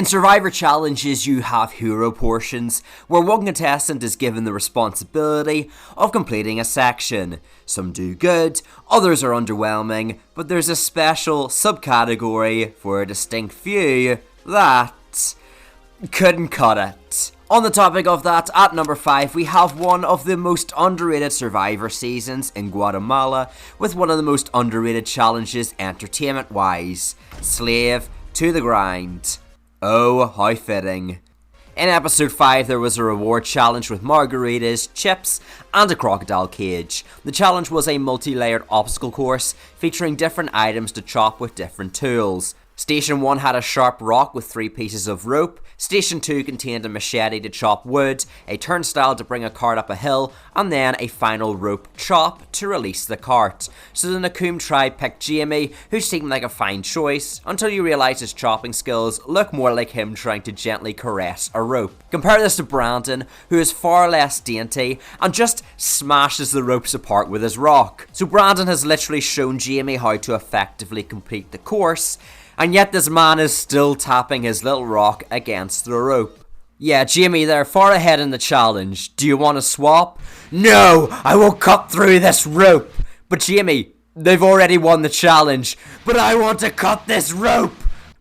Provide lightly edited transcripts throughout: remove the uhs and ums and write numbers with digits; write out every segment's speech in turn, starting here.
In Survivor challenges, you have hero portions, where one contestant is given the responsibility of completing a section. Some do good, others are underwhelming, but there's a special subcategory for a distinct few that couldn't cut it. On the topic of that, at number 5, we have one of the most underrated Survivor seasons in Guatemala, with one of the most underrated challenges entertainment-wise: Slave to the Grind. Oh, how fitting. In episode 5, there was a reward challenge with margaritas, chips, and a crocodile cage. The challenge was a multi-layered obstacle course featuring different items to chop with different tools. Station 1 had a sharp rock with 3 pieces of rope, Station 2 contained a machete to chop wood, a turnstile to bring a cart up a hill, and then a final rope chop to release the cart. So the Nakum tribe picked Jamie, who seemed like a fine choice, until you realise his chopping skills look more like him trying to gently caress a rope. Compare this to Brandon, who is far less dainty, and just smashes the ropes apart with his rock. So Brandon has literally shown Jamie how to effectively complete the course, and yet this man is still tapping his little rock against the rope. Yeah, Jamie, they're far ahead in the challenge. Do you want to swap? No, I will cut through this rope. But Jamie, they've already won the challenge. But I want to cut this rope.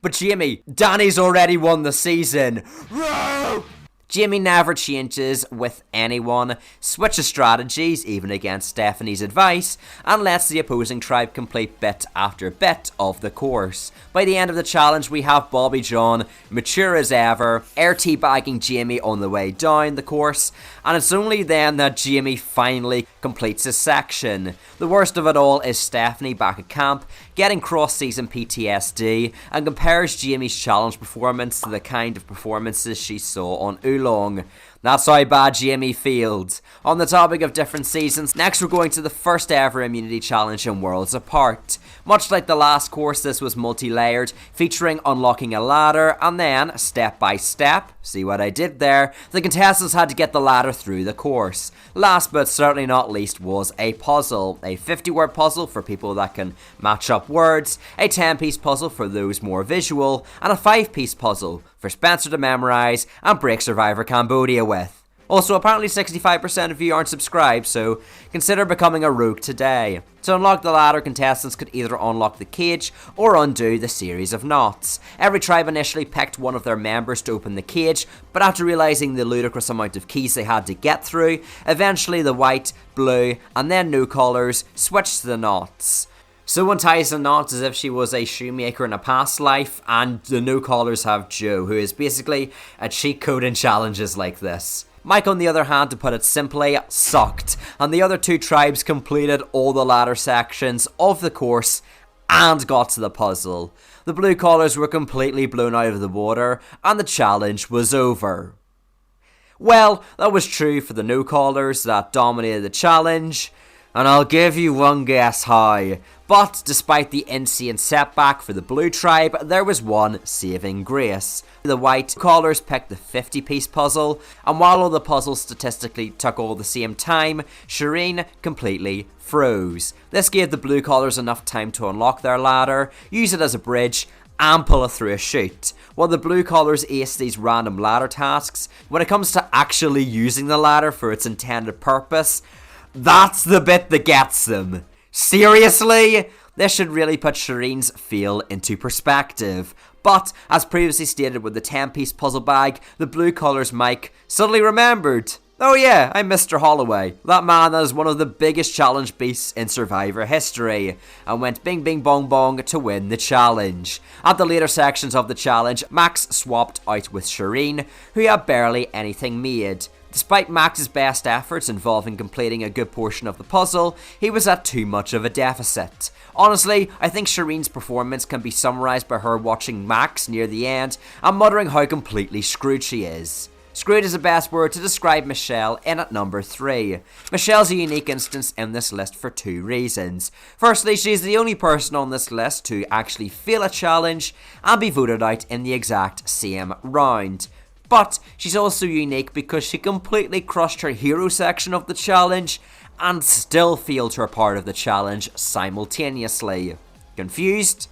But Jamie, Danny's already won the season. Rope! Jamie never changes with anyone, switches strategies even against Stephanie's advice, and lets the opposing tribe complete bit after bit of the course. By the end of the challenge, we have Bobby John, mature as ever, air teabagging Jamie on the way down the course, and it's only then that Jamie finally completes his section. The worst of it all is Stephanie back at camp, getting cross-season PTSD, and compares Jamie's challenge performance to the kind of performances she saw on Oolong. That's how bad Jamie feels. On the topic of different seasons, next we're going to the first ever immunity challenge in Worlds Apart. Much like the last course, this was multi-layered, featuring unlocking a ladder, and then, step by step, see what I did there, the contestants had to get the ladder through the course. Last but certainly not least was a puzzle. A 50-word puzzle for people that can match up words, a 10-piece puzzle for those more visual, and a 5-piece puzzle for Spencer to memorise and break Survivor Cambodia with. Also, apparently 65% of you aren't subscribed, so consider becoming a rogue today. To unlock the ladder, contestants could either unlock the cage or undo the series of knots. Every tribe initially picked one of their members to open the cage, but after realising the ludicrous amount of keys they had to get through, eventually the white, blue, and then no colours switched to the knots. Someone ties the knots as if she was a shoemaker in a past life, and the no callers have Joe, who is basically a cheat code in challenges like this. Mike, on the other hand, to put it simply, sucked, and the other two tribes completed all the ladder sections of the course and got to the puzzle. The blue collars were completely blown out of the water, and the challenge was over. Well, that was true for the no callers that dominated the challenge, and I'll give you one guess how. But despite the insane setback for the blue tribe, there was one saving grace. The white callers picked the 50-piece puzzle, and while all the puzzles statistically took all the same time, Shirin completely froze. This gave the blue collars enough time to unlock their ladder, use it as a bridge, and pull it through a chute. While the blue collars ace these random ladder tasks, when it comes to actually using the ladder for its intended purpose, that's the bit that gets them. Seriously? This should really put Shirin's fail into perspective. But, as previously stated with the 10-piece puzzle bag, the blue collars Mike suddenly remembered. Oh yeah, I'm Mr. Holloway, that man that is one of the biggest challenge beasts in Survivor history, and went bing bing bong bong to win the challenge. At the later sections of the challenge, Max swapped out with Shirin, who had barely anything made. Despite Max's best efforts involving completing a good portion of the puzzle, he was at too much of a deficit. Honestly, I think Shirin's performance can be summarised by her watching Max near the end and muttering how completely screwed she is. Screwed is the best word to describe Michelle in at number 3. Michelle's a unique instance in this list for 2 reasons. Firstly, she's the only person on this list to actually fail a challenge and be voted out in the exact same round. But she's also unique because she completely crushed her hero section of the challenge and still failed her part of the challenge simultaneously. Confused?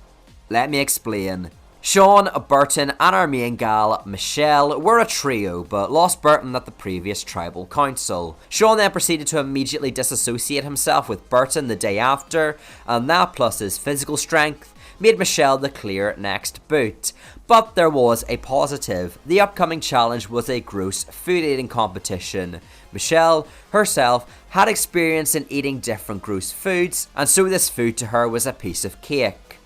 Let me explain. Sean, Burton and our main gal, Michelle, were a trio, but lost Burton at the previous tribal council. Sean then proceeded to immediately disassociate himself with Burton the day after, and that plus his physical strength made Michelle the clear next boot. But there was a positive. The upcoming challenge was a gross food eating competition. Michelle, herself, had experience in eating different gross foods, and so this food to her was a piece of cake.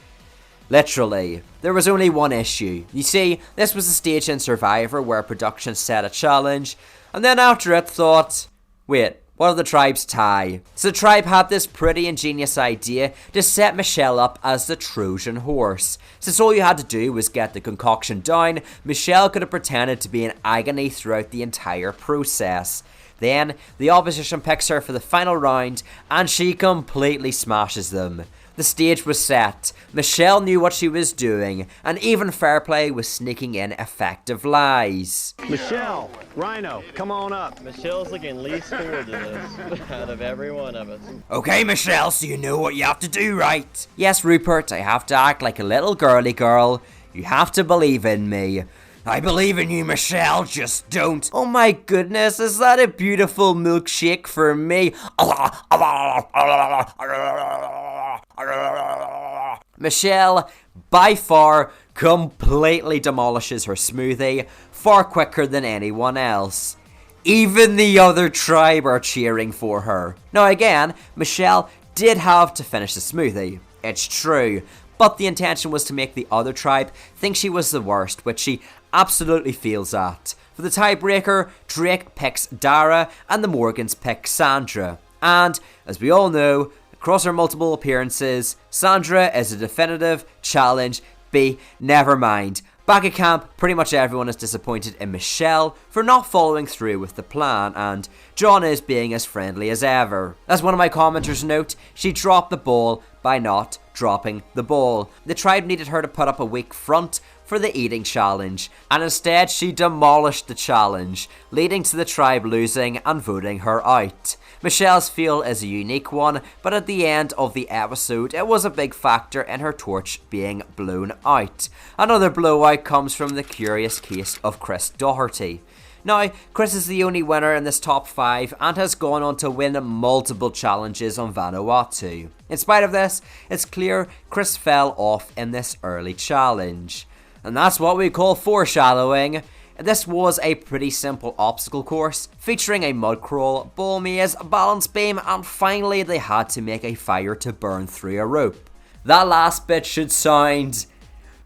Literally. There was only one issue. You see, this was a stage in Survivor where production set a challenge, and then after it thought, wait, what if the tribes tie? So the tribe had this pretty ingenious idea to set Michelle up as the Trojan horse. Since all you had to do was get the concoction down, Michelle could have pretended to be in agony throughout the entire process. Then, the opposition picks her for the final round, and she completely smashes them. The stage was set, Michelle knew what she was doing, and even Fairplay was sneaking in effective lies. Michelle, Rhino, come on up. Michelle's looking least forward to this out of every one of us. Okay, Michelle, so you know what you have to do, right? Yes, Rupert, I have to act like a little girly girl. You have to believe in me. I believe in you, Michelle, just don't. Oh my goodness, is that a beautiful milkshake for me? Michelle, by far, completely demolishes her smoothie, far quicker than anyone else. Even the other tribe are cheering for her. Now again, Michelle did have to finish the smoothie, it's true, but the intention was to make the other tribe think she was the worst, which she absolutely feels at. For the tiebreaker, Drake picks Dara and the Morgans pick Sandra. And, as we all know, across her multiple appearances, Sandra is a definitive challenge B. Never mind. Back at camp, pretty much everyone is disappointed in Michelle for not following through with the plan, and John is being as friendly as ever. As one of my commenters note, she dropped the ball by not dropping the ball. The tribe needed her to put up a weak front for the eating challenge, and instead she demolished the challenge, leading to the tribe losing and voting her out. Michelle's fail is a unique one, but at the end of the episode, it was a big factor in her torch being blown out. Another blowout comes from the curious case of Chris Doherty. Now, Chris is the only winner in this top 5 and has gone on to win multiple challenges on Vanuatu. In spite of this, it's clear Chris fell off in this early challenge. And that's what we call foreshadowing. This was a pretty simple obstacle course, featuring a mud crawl, ball maze, balance beam, and finally they had to make a fire to burn through a rope. That last bit should sound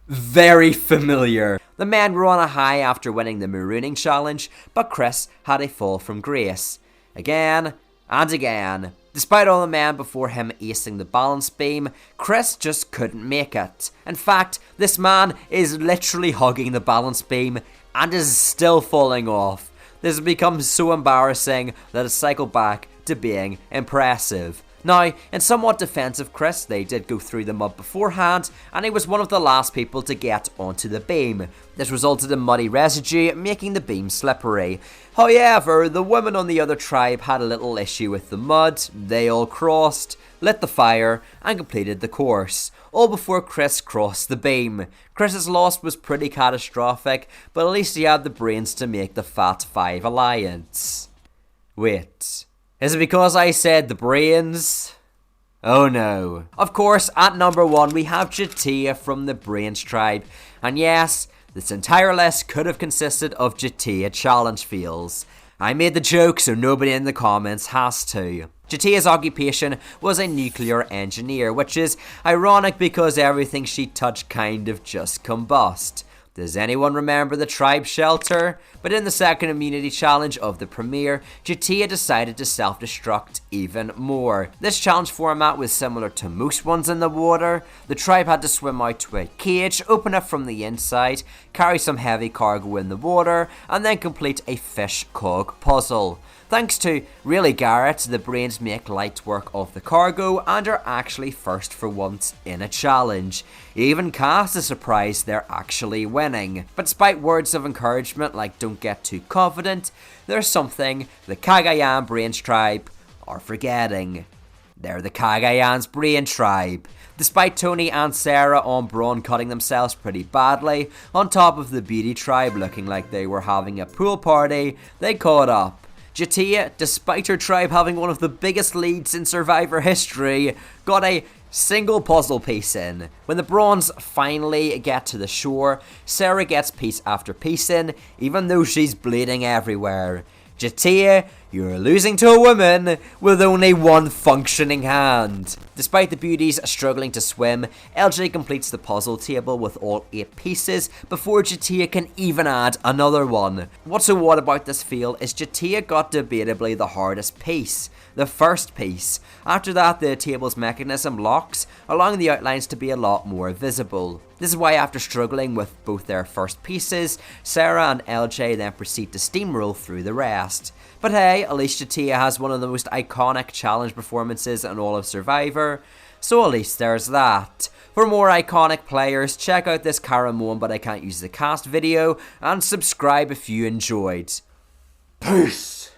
very familiar. The men were on a high after winning the marooning challenge, but Chris had a fall from grace. Again and again. Despite all the men before him acing the balance beam, Chris just couldn't make it. In fact, this man is literally hugging the balance beam and is still falling off. This has become so embarrassing that it's cycled back to being impressive. Now, in somewhat defense of Chris, they did go through the mud beforehand, and he was one of the last people to get onto the beam. This resulted in muddy residue, making the beam slippery. However, the women on the other tribe had a little issue with the mud. They all crossed, lit the fire, and completed the course, all before Chris crossed the beam. Chris's loss was pretty catastrophic, but at least he had the brains to make the Fat Five alliance. Wait. Is it because I said the brains? Oh no. Of course, at number 1 we have Jatia from the Brains tribe. And yes, this entire list could have consisted of Jatia challenge fails. I made the joke so nobody in the comments has to. Jatia's occupation was a nuclear engineer, which is ironic because everything she touched kind of just combust. Does anyone remember the tribe shelter? But in the second immunity challenge of the premiere, Jatia decided to self-destruct even more. This challenge format was similar to most ones in the water. The tribe had to swim out to a cage, open it from the inside, carry some heavy cargo in the water, and then complete a fish cog puzzle. Thanks to really Garrett, the Brains make light work of the cargo and are actually first for once in a challenge. Even Cass is surprised they're actually winning. But despite words of encouragement like don't get too confident, there's something the Cagayan Brains tribe are forgetting. They're the Cagayan's Brain tribe. Despite Tony and Sarah on Braun cutting themselves pretty badly, on top of the beauty tribe looking like they were having a pool party, they caught up. Jatia, despite her tribe having one of the biggest leads in Survivor history, got a single puzzle piece in. When the Brawns finally get to the shore, Sarah gets piece after piece in, even though she's bleeding everywhere. Jatia, you're losing to a woman with only one functioning hand. Despite the beauties struggling to swim, LJ completes the puzzle table with all 8 pieces before Jatia can even add another one. What's so what about this field is Jatia got debatably the hardest piece, the first piece. After that, the table's mechanism locks, allowing the outlines to be a lot more visible. This is why after struggling with both their first pieces, Sarah and LJ then proceed to steamroll through the rest. But hey, at least Jatia has one of the most iconic challenge performances in all of Survivor, so at least there's that. For more iconic players, check out this Caramoan but I can't use the cast video, and subscribe if you enjoyed. Peace!